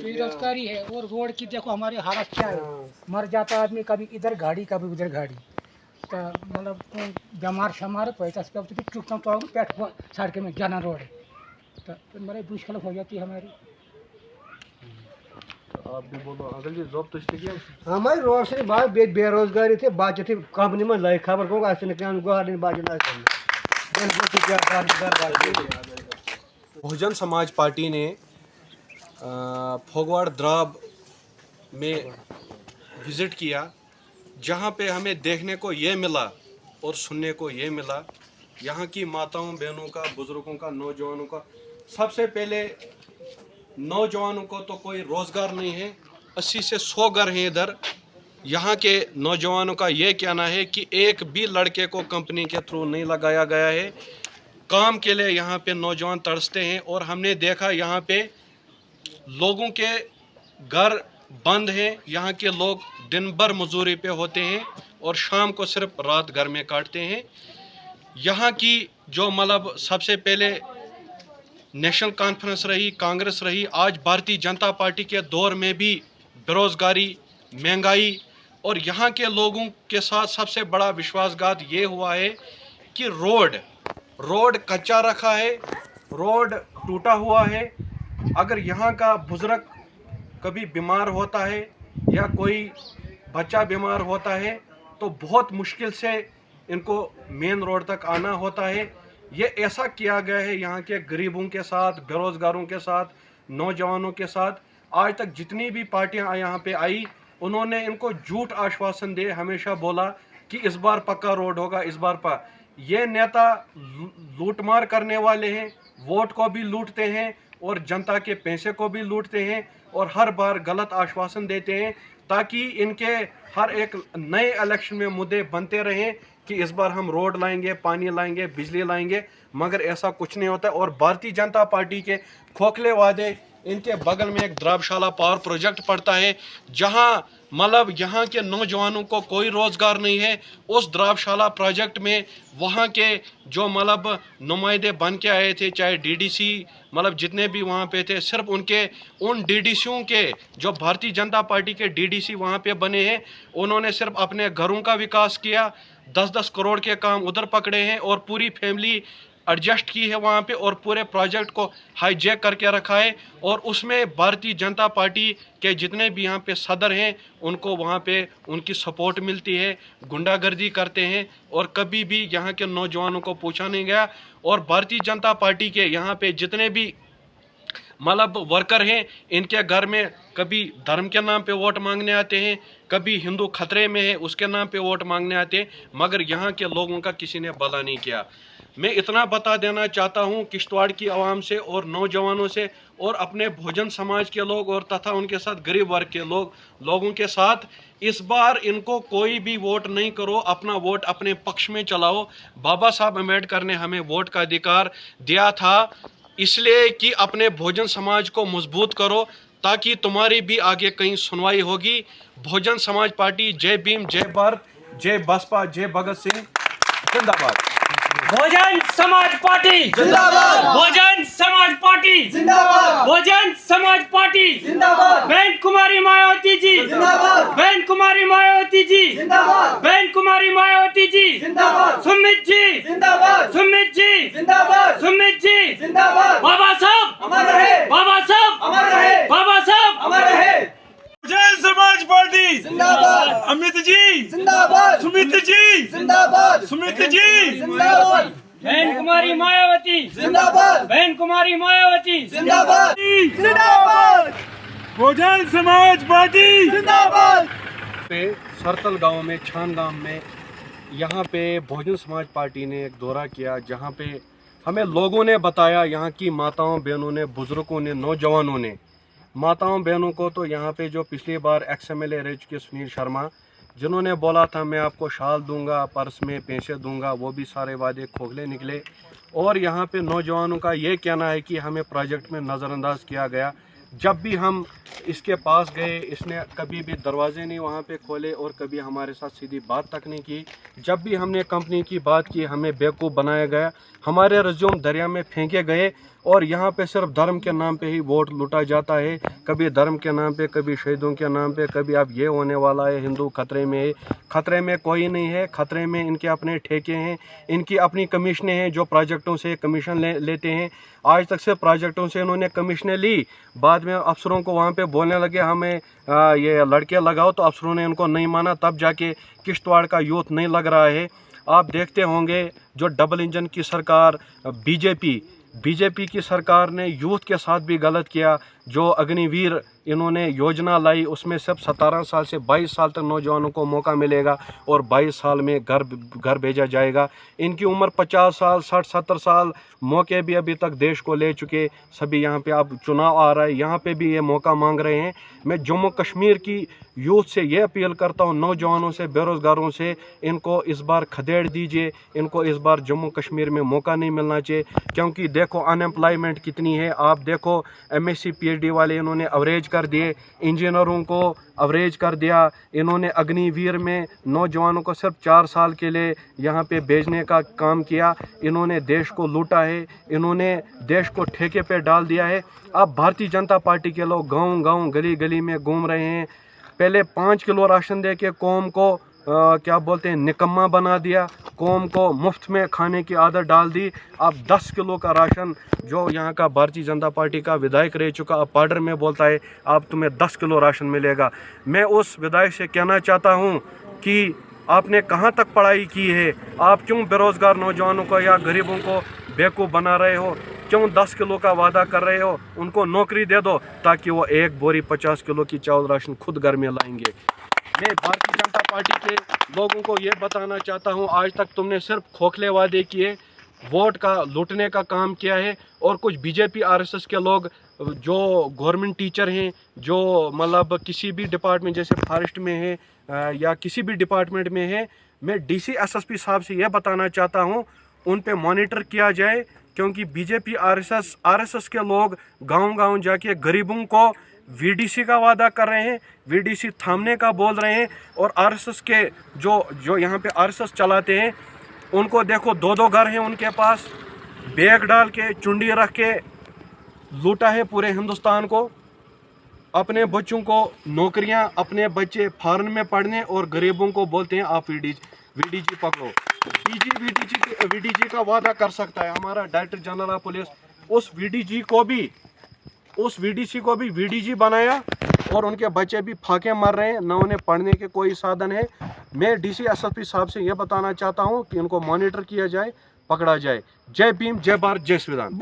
बेरोजगारी है और रोड की देखो हमारी हालत क्या है। मर जाता आदमी कभी इधर गाड़ी कभी उधर गाड़ी, तो मतलब बीमार शमार पैसा चुकता तो पेट सड़क में जाना रोड तो बड़े मुश्किल हो जाती है हमारी। आप भी बोलो अगर जी जॉब तो इसलिए हमारी रोड से बात बेरोजगारी थे बात थी कंपनी में लाई खबर को बहुजन समाज पार्टी ने फोगवाड़ द्राब में विज़िट किया, जहां पे हमें देखने को ये मिला और सुनने को ये मिला यहाँ की माताओं बहनों का, बुजुर्गों का, नौजवानों का। सबसे पहले नौजवानों को तो कोई रोज़गार नहीं है, 80 से 100 घर हैं इधर। यहाँ के नौजवानों का ये कहना है कि एक भी लड़के को कंपनी के थ्रू नहीं लगाया गया है। काम के लिए यहाँ पे नौजवान तरसते हैं और हमने देखा यहाँ पे लोगों के घर बंद हैं। यहाँ के लोग दिन भर मजदूरी पे होते हैं और शाम को सिर्फ रात घर में काटते हैं। यहाँ की जो मतलब सबसे पहले नेशनल कॉन्फ्रेंस रही, कांग्रेस रही, आज भारतीय जनता पार्टी के दौर में भी बेरोजगारी, महंगाई और यहाँ के लोगों के साथ सबसे बड़ा विश्वासघात ये हुआ है कि रोड कच्चा रखा है, रोड टूटा हुआ है। अगर यहाँ का बुजुर्ग कभी बीमार होता है या कोई बच्चा बीमार होता है तो बहुत मुश्किल से इनको मेन रोड तक आना होता है। ये ऐसा किया गया है यहाँ के गरीबों के साथ, बेरोजगारों के साथ, नौजवानों के साथ। आज तक जितनी भी पार्टियाँ यहाँ पे आई उन्होंने इनको झूठ आश्वासन दे, हमेशा बोला कि इस बार पक्का रोड होगा, इस बार ये नेता लूटमार करने वाले हैं, वोट को भी लूटते हैं और जनता के पैसे को भी लूटते हैं और हर बार गलत आश्वासन देते हैं ताकि इनके हर एक नए इलेक्शन में मुद्दे बनते रहें कि इस बार हम रोड लाएंगे, पानी लाएंगे, बिजली लाएंगे, मगर ऐसा कुछ नहीं होता। और भारतीय जनता पार्टी के खोखले वादे, इनके बगल में एक द्राबशाला पावर प्रोजेक्ट पड़ता है जहां मतलब यहाँ के नौजवानों को कोई रोज़गार नहीं है। उस द्राबशाला प्रोजेक्ट में वहाँ के जो मतलब नुमाइंदे बन के आए थे, चाहे डीडीसी मतलब जितने भी वहाँ पे थे, सिर्फ उन डीडीसीयों के जो भारतीय जनता पार्टी के डीडीसी वहाँ पे बने हैं, उन्होंने सिर्फ अपने घरों का विकास किया, 10-10 करोड़ के काम उधर पकड़े हैं और पूरी फैमिली एडजस्ट की है वहाँ पे और पूरे प्रोजेक्ट को हाईजैक करके रखा है। और उसमें भारतीय जनता पार्टी के जितने भी यहाँ पे सदर हैं उनको वहाँ पे उनकी सपोर्ट मिलती है, गुंडागर्दी करते हैं और कभी भी यहाँ के नौजवानों को पूछा नहीं गया। और भारतीय जनता पार्टी के यहाँ पे जितने भी मतलब वर्कर हैं, इनके घर में कभी धर्म के नाम पे वोट मांगने आते हैं, कभी हिंदू खतरे में है उसके नाम पे वोट मांगने आते हैं, मगर यहाँ के लोगों का किसी ने भला नहीं किया। मैं इतना बता देना चाहता हूँ किश्तवाड़ की आवाम से और नौजवानों से और अपने बहुजन समाज के लोग और तथा उनके साथ गरीब वर्ग के लोगों के साथ, इस बार इनको कोई भी वोट नहीं करो, अपना वोट अपने पक्ष में चलाओ। बाबा साहब अम्बेडकर ने हमें वोट का अधिकार दिया था इसलिए कि अपने बहुजन समाज को मजबूत करो ताकि तुम्हारी भी आगे कहीं सुनवाई होगी। बहुजन समाज पार्टी जय भीम, जय भारत, जय बसपा, जय भगत सिंह जिंदाबाद। बहुजन समाज पार्टी जिंदाबाद, बहुजन समाज पार्टी जिंदाबाद, बहुजन समाज पार्टी जिंदाबाद, बहन कुमारी मायावती जी जिंदाबाद, बहन कुमारी मायावती जी जिंदाबाद, बहन कुमारी मायावती जी जिंदाबाद, सुमित जी जिंदाबाद, सुमित जी जिंदाबाद, सुमित जी जिंदाबाद, बाबा साहब अमर रहे, बाबा साहब अमर रहे, बाबा साहब अमर रहे, बहुजन समाज पार्टी जिंदाबाद, अमित जी जिंदाबाद, सुमित जी जिंदाबाद, सुमित जी जिंदाबाद, बहन कुमारी मायावती जिंदाबाद, बहन कुमारी मायावती जिंदाबाद, जिंदाबाद, बहुजन समाज पार्टी जिंदाबाद। पे सरतल गांव में, छान गांव में, यहाँ पे बहुजन समाज पार्टी ने एक दौरा किया जहाँ पे हमें लोगों ने बताया, यहाँ की माताओं बहनों ने, बुजुर्गों ने, नौजवानों ने, माताओं बहनों को तो यहाँ पे जो पिछली बार XMLA रह चुके सुनील शर्मा, जिन्होंने बोला था मैं आपको शाल दूंगा, पर्स में पैसे दूंगा, वो भी सारे वादे खोखले निकले। और यहाँ पे नौजवानों का ये कहना है कि हमें प्रोजेक्ट में नज़रअंदाज किया गया। जब भी हम इसके पास गए इसने कभी भी दरवाजे नहीं वहाँ पे खोले और कभी हमारे साथ सीधी बात तक नहीं की। जब भी हमने कंपनी की बात की हमें बेवकूफ़ बनाया गया, हमारे रिज्यूम दरिया में फेंके गए और यहाँ पे सिर्फ धर्म के नाम पे ही वोट लूटा जाता है। कभी धर्म के नाम पे, कभी शहीदों के नाम पे, कभी अब ये होने वाला है हिंदू खतरे में है। खतरे में कोई नहीं है, खतरे में इनके अपने ठेके हैं, इनकी अपनी कमीशनें हैं जो प्रोजेक्टों से कमीशन लेते हैं। आज तक से प्रोजेक्टों से इन्होंने कमीशनें ली, बाद में अफसरों को वहाँ पे बोलने लगे हमें ये लड़के लगाओ, तो अफसरों ने इनको नहीं माना, तब जाके किश्तवाड़ का यूथ नहीं लग रहा है। आप देखते होंगे जो डबल इंजन की सरकार बीजेपी की सरकार ने यूथ के साथ भी गलत किया। जो अग्निवीर इन्होंने योजना लाई उसमें सिर्फ 17 साल से 22 साल तक नौजवानों को मौका मिलेगा और 22 साल में घर भेजा जाएगा। इनकी उम्र 50 साल 60-70 साल, मौके भी अभी तक देश को ले चुके। सभी यहाँ पे अब चुनाव आ रहा है, यहाँ पे भी ये मौका मांग रहे हैं। मैं जम्मू कश्मीर की यूथ से ये अपील करता हूँ, नौजवानों से, बेरोज़गारों से, इनको इस बार खदेड़ दीजिए। इनको इस बार जम्मू कश्मीर में मौका नहीं मिलना चाहिए, क्योंकि देखो अनएम्प्लॉयमेंट कितनी है। आप देखो MSc PhD वाले इन्होंने अवरेज कर दिए, इंजीनियरों को अवरेज कर दिया। इन्होंने अग्निवीर में नौजवानों को सिर्फ 4 साल के लिए यहाँ पे भेजने का काम किया। इन्होंने देश को लूटा है, इन्होंने देश को ठेके पे डाल दिया है। अब भारतीय जनता पार्टी के लोग गांव-गांव गली-गली में घूम रहे हैं। पहले 5 किलो राशन दे के कौम को क्या बोलते हैं निकम्मा बना दिया, कौम को मुफ्त में खाने की आदत डाल दी। अब 10 किलो का राशन जो यहाँ का भारतीय जनता पार्टी का विधायक रह चुका अब पार्डर में बोलता है अब तुम्हें 10 किलो राशन मिलेगा। मैं उस विधायक से कहना चाहता हूँ कि आपने कहाँ तक पढ़ाई की है? आप क्यों बेरोज़गार नौजवानों को या गरीबों को बेवकूफ़ बना रहे हो? क्यों 10 किलो का वादा कर रहे हो? उनको नौकरी दे दो ताकि वो एक बोरी 50 किलो की चावल राशन खुद घर में लाएंगे। मैं भारतीय जनता पार्टी के लोगों को ये बताना चाहता हूँ, आज तक तुमने सिर्फ खोखले वादे किए, वोट का लूटने का काम किया है। और कुछ BJP RSS के लोग जो गवर्नमेंट टीचर हैं, जो मतलब किसी भी डिपार्टमेंट जैसे फॉरेस्ट में है या किसी भी डिपार्टमेंट में है, मैं DC SSP साहब से यह बताना चाहता हूँ उन पे मॉनिटर किया जाए, क्योंकि BJP RSS के लोग गांव-गांव जाके गरीबों को VDC का वादा कर रहे हैं, VDC थामने का बोल रहे हैं। और RSS के जो यहाँ पे RSS चलाते हैं उनको देखो 2-2 घर हैं उनके पास, बैग डाल के चुंडी रख के लूटा है पूरे हिंदुस्तान को। अपने बच्चों को नौकरियां, अपने बच्चे फॉरेन में पढ़ने और गरीबों को बोलते हैं आप VDG पकड़ो। VDG का वादा कर सकता है हमारा डायरेक्टर जनरल ऑफ पुलिस। उस VDC को भी VDG बनाया और उनके बच्चे भी फाके मर रहे हैं, न उन्हें पढ़ने के कोई साधन है। मैं DC SSP साहब से यह बताना चाहता हूं कि इनको मॉनिटर किया जाए, पकड़ा जाए। जय भीम, जय भारत, जय संविधान।